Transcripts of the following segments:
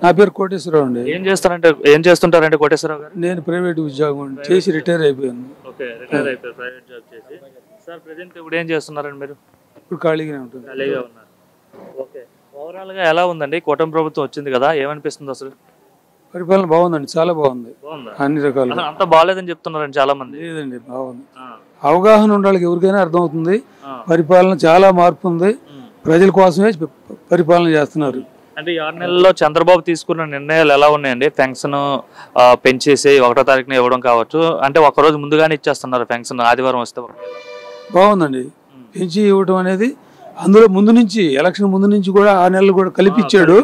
నా పేరు కోటేశ్వరరావు అండి. ఏం చేస్తుంటారంటే కోటేశ్వరరావు గారు? నేను ప్రైవేట్ ఉద్యోగం చేసి రిటైర్ అయిపోయాను. ఓకే, రిటైర్ అయిపోయారు ప్రైవేట్ జాబ్ చేసి. సార్ ప్రెజెంట్ ఇప్పుడు ఏం చేస్తున్నారండి మీరు? ఇప్పుడు ఖాళీగానే ఉంటుంది. ఖాళీగా ఉన్నారు. ఓకే, ఓవరాల్ గా ఎలా ఉందండి? కూటమి ప్రభుత్వం వచ్చింది కదా, ఏమనిపిస్తుంది అసలు? పరిపాలన బాగుందండి, చాలా బాగుంది. అన్ని రకాలు. అంత బాగాలేదని చెప్తున్నారండి చాలా మంది. లేదండి, బాగుంది. అవగాహన ఉండాలి, ఎవరికైనా అర్థమవుతుంది. పరిపాలన చాలా మార్పు ఉంది, ప్రజల కోసమే పరిపాలన చేస్తున్నారు. అంటే 6 నెలల్లో చంద్రబాబు తీసుకున్న నిర్ణయాలు ఎలా ఉన్నాయండి? పెన్షన్ పెంచేసి 1వ తారీఖున ఇవ్వడం కావచ్చు, అంటే ఒకరోజు ముందుగానే ఇచ్చేస్తున్నారు పెన్షన్, ఆదివారం వస్తే. బాగుందండి, పెంచి ఇవ్వటం అనేది. అందులో ముందు నుంచి ఎలక్షన్ ముందు నుంచి కూడా 6 నెలలు కూడా కలిపిచ్చాడు.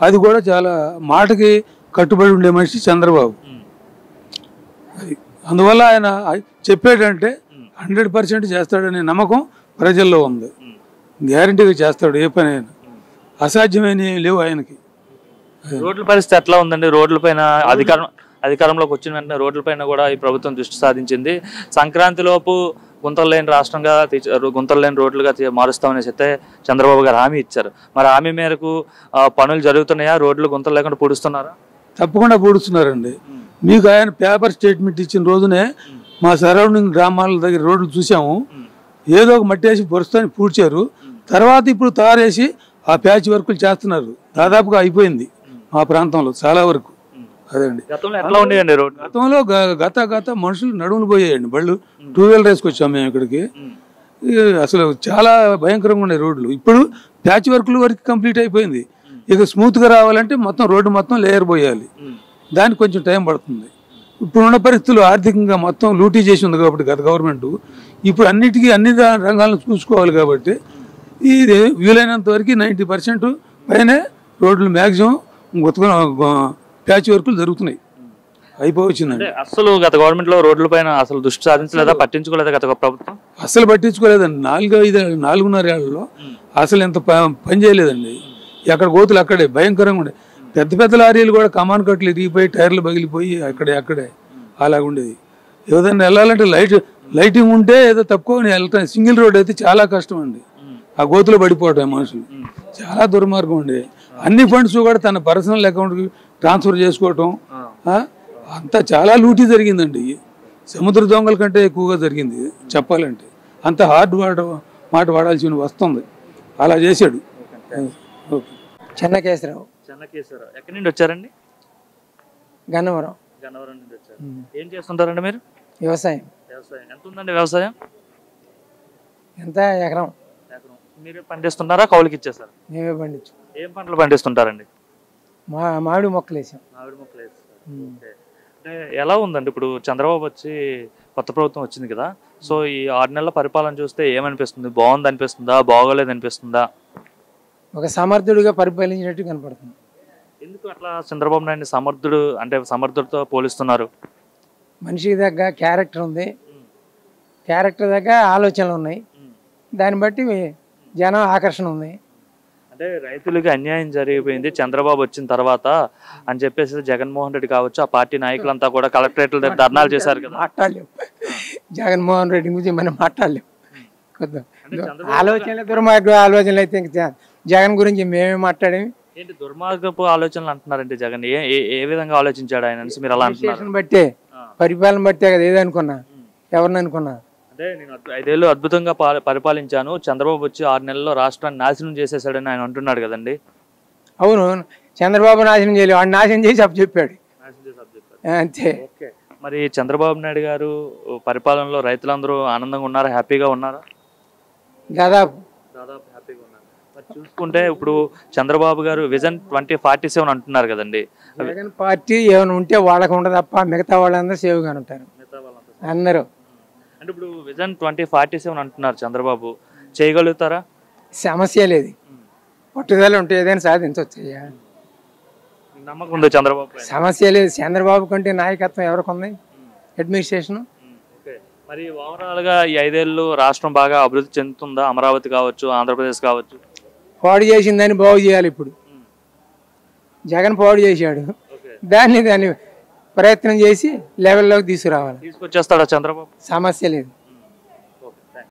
అది కూడా చాలా మాటకి కట్టుబడి ఉండే మనిషి చంద్రబాబు. అందువల్ల ఆయన చెప్పాడంటే 100% చేస్తాడనే నమ్మకం ప్రజల్లో ఉంది. గ్యారంటీగా చేస్తాడు ఏ పని అయినా. అసాధ్యమైన లేవు ఆయనకి. రోడ్ల పరిస్థితి ఎట్లా ఉందండి? రోడ్లపైన అధికారంలోకి వచ్చిన వెంటనే రోడ్లపైన కూడా ఈ ప్రభుత్వం దృష్టి సాధించింది. సంక్రాంతిలోపు గుంతలు లేని రాష్ట్రంగా, గుంతలు లేని రోడ్లుగా మారుస్తామని చెప్తే చంద్రబాబు గారు హామీ ఇచ్చారు. మరి హామీ మేరకు పనులు జరుగుతున్నాయా? రోడ్లు గుంతలు లేకుండా పూడుస్తున్నారా? తప్పకుండా పూడుస్తున్నారండి. మీకు ఆయన పేపర్ స్టేట్మెంట్ ఇచ్చిన రోజునే మా సరౌండింగ్ గ్రామాల దగ్గర రోడ్లు చూసాము. ఏదో ఒక మట్టి వేసి పొరుస్తాన్ని పూడ్చారు. తర్వాత ఇప్పుడు తారేసి ఆ ప్యాచ్ వర్కులు చేస్తున్నారు. దాదాపుగా అయిపోయింది మా ప్రాంతంలో చాలా వరకు. అదండి. గతంలో గత మనుషులు నడుములు పోయాయండి, బళ్ళు 2 వీలర్ వేసుకొచ్చాము మేము ఇక్కడికి. అసలు చాలా భయంకరంగా ఉండే రోడ్లు. ఇప్పుడు ప్యాచ్ వర్కులు వరకు కంప్లీట్ అయిపోయింది. ఇక స్మూత్గా రావాలంటే మొత్తం రోడ్డు మొత్తం లేయర్ పోయాలి. దానికి కొంచెం టైం పడుతుంది. ఇప్పుడున్న పరిస్థితులు ఆర్థికంగా మొత్తం లూటీ చేసి ఉంది కాబట్టి గత గవర్నమెంట్ ఇప్పుడు అన్నిటికీ అన్ని రంగాలను చూసుకోవాలి కాబట్టి ఇది వీలైనంత వరకు 90% పైనే రోడ్లు మ్యాక్సిమం ప్యాచ్ వర్కులు జరుగుతున్నాయి, అయిపోవచ్చిందండి. అసలు గత గవర్నమెంట్ లో రోడ్ల పైన అసలు దృష్టి సాధించలేదా, పట్టించుకోలేదా గత ప్రభుత్వం? అసలు పట్టించుకోలేదండి. 4-5 ఏళ్లలో అసలు ఎంత పని చేయలేదండి. ఎక్కడ గోతులు అక్కడే భయంకరంగా ఉండే. పెద్ద పెద్ద లారీలు కూడా కమాన్ కట్లు ఇరిగిపోయి టైర్లు పగిలిపోయి అక్కడే అలాగుండేది. ఏదైనా వెళ్ళాలంటే లైటింగ్ ఉంటే ఏదో తక్కువ వెళ్తాను. సింగిల్ రోడ్ అయితే చాలా కష్టం అండి. ఆ గోతులు పడిపోవటం మనుషులు చాలా దుర్మార్గం ఉండే. అన్ని ఫండ్స్ కూడా తన పర్సనల్ అకౌంట్కి ట్రాన్స్ఫర్ చేసుకోవటం అంతా చాలా లూటీ జరిగిందండి. సముద్ర దొంగల కంటే ఎక్కువగా జరిగింది చెప్పాలంటే. అంత హార్డ్ మాట వాడాల్సి వస్తుంది. అలా చేశాడు. చెన్నకేశ్వరరావు. ఎక్కడి నుండి వచ్చారండి? గన్నవరం నుండి వచ్చారు. ఏం చేస్తుంటారండి మీరు? వ్యవసాయం. ఎంత ఉందండి వ్యవసాయం? ఎంత ఎకరం? మీరే పండిస్తున్నారా, కౌలుకి ఇచ్చేసారు? మేమే పండించు. ఏం పంటలు పండిస్తుంటారండి? మామిడి మొక్కలు వేసాం. అంటే ఎలా ఉందండి ఇప్పుడు చంద్రబాబు వచ్చి కొత్త ప్రభుత్వం వచ్చింది కదా, సో ఈ 6 నెలల పరిపాలన చూస్తే ఏమనిపిస్తుంది? బాగుంది అనిపిస్తుందా, బాగోలేదు అనిపిస్తుందా? ఒక సమర్థుడిగా పరిపాలించినట్టు కనపడుతుంది. ఎందుకు అట్లా చంద్రబాబు నాయుడిని సమర్థుడితో పోలిస్తున్నారు? మనిషికి దగ్గర క్యారెక్టర్ ఉంది, క్యారెక్టర్ దగ్గర ఆలోచనలు ఉన్నాయి, దాన్ని బట్టి జనం ఆకర్షణ ఉంది. అంటే రైతులకి అన్యాయం జరిగిపోయింది చంద్రబాబు వచ్చిన తర్వాత అని చెప్పేసి జగన్మోహన్ రెడ్డి కావచ్చు, ఆ పార్టీ నాయకులంతా కూడా కలెక్టరేట్ల దగ్గర ధర్నాలు చేశారు కదా. మాట్లాడలేము జగన్మోహన్ రెడ్డి గురించి, మనం మాట్లాడలేము. ఆలోచనలు దుర్మార్గ ఆలోచనలు అయితే ఇంకా జగన్ గురించి మేమే మాట్లాడేమి. ఏంటి దుర్మార్గపు ఆలోచనలు అంటున్నారంటే జగన్ ఏ విధంగా ఆలోచించాడు ఆయన అని మీరు అలా అంటున్నారు? బట్టే, పరిపాలన బట్టే కదా ఏదనుకున్నా, ఎవరిని అనుకున్నా. అంటే నేను 5 ఏళ్ళు అద్భుతంగా పరిపాలించాను, చంద్రబాబు వచ్చి 6 నెలల్లో రాష్ట్రాన్ని నాశనం చేసేసాడని ఆయన అంటున్నాడు కదండి. అవును, చంద్రబాబు నాశనం చేయలేదు, వాడు నాశనం చేసి చెప్పాడు అంతే. ఓకే, మరి చంద్రబాబు నాయుడు గారు పరిపాలనలో రైతులందరూ ఆనందంగా ఉన్నారా, హ్యాపీగా ఉన్నారా? దాదాపు హ్యాపీగా ఉన్నారు. మరి చూసుకుంటే ఇప్పుడు చంద్రబాబు గారు విజన్ 2047 అంటున్నారు కదండి. జగన్ పార్టీ ఏమైనా ఉంటే వాళ్ళకు ఉండదు తప్ప మిగతా వాళ్ళందరూ సేవ్గానే ఉంటారు అందరూ. అంటే ఇప్పుడు విజన్ 2047 అంటున్నారు చంద్రబాబు, చేయగలుగుతారా? సమస్య లేదు, పట్టుదల ఉంటే ఏదైనా సాధించవచ్చయ్యా. నమ్మకం ఉంది చంద్రబాబు? సమస్య లేదు, చంద్రబాబు కంటే నాయకత్వం ఎవరికి ఉంది? అడ్మినిస్ట్రేషన్. మరి ఓవరాల్ గా ఈ 5 ఏళ్ళు రాష్ట్రం బాగా అభివృద్ధి చెందుతుందా? అమరావతి కావచ్చు, ఆంధ్రప్రదేశ్ కావచ్చు. పాడు చేసిందని బాగు చేయాలి. ఇప్పుడు జగన్ పాడు చేశాడు, దాన్ని ప్రయత్నం చేసి లెవెల్లోకి తీసుకురావాలి. తీసుకొచ్చేస్తాడా చంద్రబాబు? సమస్య లేదు.